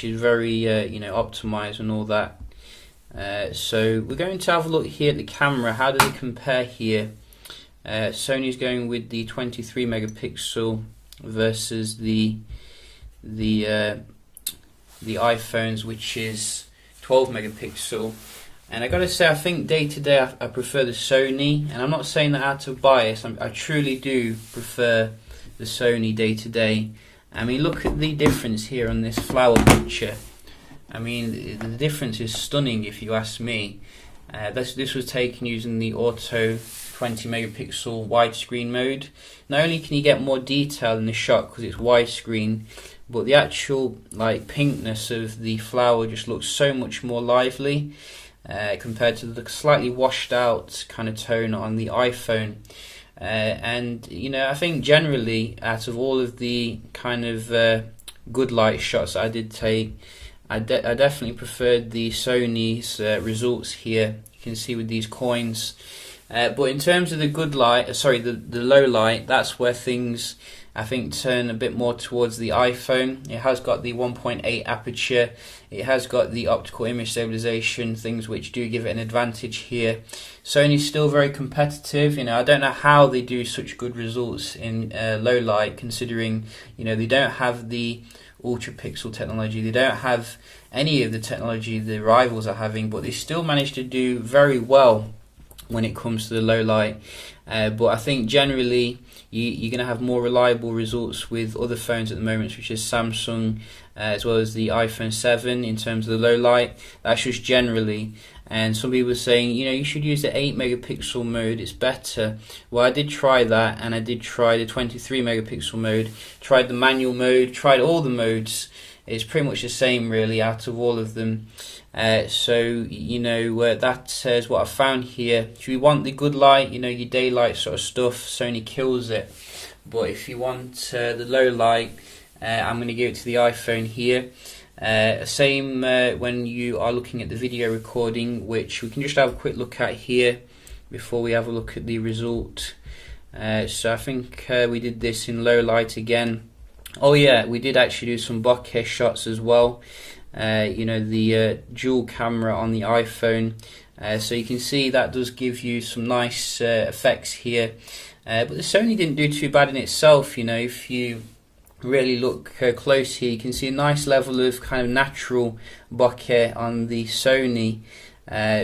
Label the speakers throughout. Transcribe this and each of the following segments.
Speaker 1: which is very optimized and all that. So we're going to have a look here at the camera. How do they compare here? Sony's going with the 23 megapixel versus the iPhones, which is 12 megapixel. And I gotta say, I think day to day I prefer the Sony, and I'm not saying that out of bias. I truly do prefer the Sony day to day. I mean, look at the difference here on this flower picture. I mean, the difference is stunning if you ask me. This was taken using the auto 20 megapixel widescreen mode. Not only can you get more detail in the shot because it's widescreen, but the actual pinkness of the flower just looks so much more lively compared to the slightly washed out kind of tone on the iPhone. And I think generally out of all of the kind of good light shots I did take, I definitely preferred the Sony's results here. You can see with these coins. But in terms of the good light, the low light, that's where things I think turn a bit more towards the iPhone. It has got the 1.8 aperture. It has got the optical image stabilization, things which do give it an advantage here. Sony's still very competitive. I don't know how they do such good results in low light, considering they don't have the ultra pixel technology. They don't have any of the technology the rivals are having, but they still manage to do very well when it comes to the low light. But I think generally you're going to have more reliable results with other phones at the moment, which is Samsung as well as the iPhone 7 in terms of the low light. That's just generally. And some people are saying, you should use the 8 megapixel mode, it's better. Well, I did try that, and I did try the 23 megapixel mode, tried the manual mode, tried all the modes. It's pretty much the same really out of all of them. So that is what I found here. If you want the good light, your daylight sort of stuff, Sony kills it. But if you want the low light, I'm going to give it to the iPhone here. Same when you are looking at the video recording, which we can just have a quick look at here before we have a look at the result. So I think we did this in low light again. Oh yeah, we did actually do some bokeh shots as well. The dual camera on the iPhone. So you can see that does give you some nice effects here. But the Sony didn't do too bad in itself. If you really look close here, you can see a nice level of kind of natural bokeh on the Sony,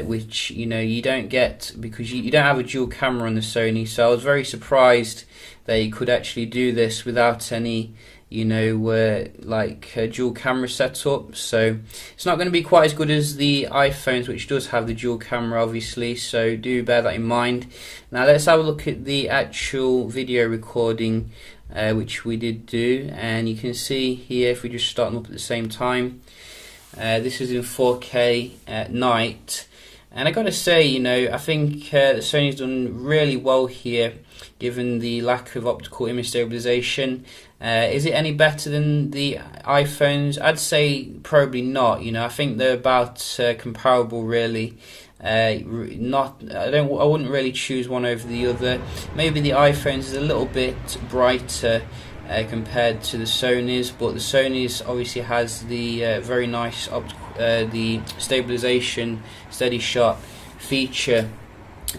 Speaker 1: which you don't get because you don't have a dual camera on the Sony. So I was very surprised that you could actually do this without any dual camera setup. So it's not going to be quite as good as the iPhones, which does have the dual camera obviously, so do bear that in mind. Now let's have a look at the actual video recording which we did do, and you can see here, if we just start them up at the same time, this is in 4K at night. And I gotta say, I think that Sony's done really well here, given the lack of optical image stabilization. Is it any better than the iPhones? I'd say probably not. I think they're about comparable, really. I wouldn't really choose one over the other. Maybe the iPhones is a little bit brighter compared to the Sony's, but the Sony's obviously has the very nice the stabilization steady shot feature,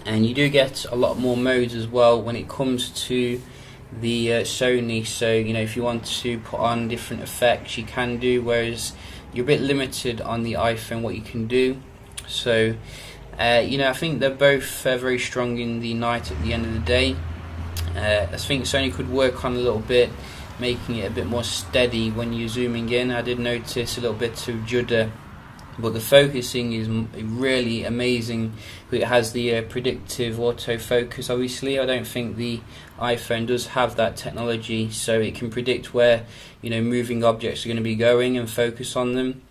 Speaker 1: and you do get a lot more modes as well when it comes to the Sony. So if you want to put on different effects, you can do, whereas you're a bit limited on the iPhone what you can do. So I think they're both very strong in the night at the end of the day. I think Sony could work on a little bit, making it a bit more steady when you're zooming in. I did notice a little bit of judder, but the focusing is really amazing. It has the predictive autofocus. Obviously, I don't think the iPhone does have that technology, so it can predict where moving objects are going to be going and focus on them.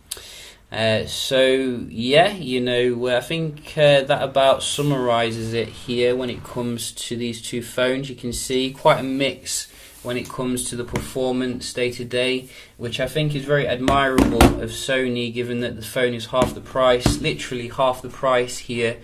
Speaker 1: So yeah, I think that about summarizes it here when it comes to these two phones. You can see quite a mix when it comes to the performance day to day, which I think is very admirable of Sony, given that the phone is half the price, literally half the price here.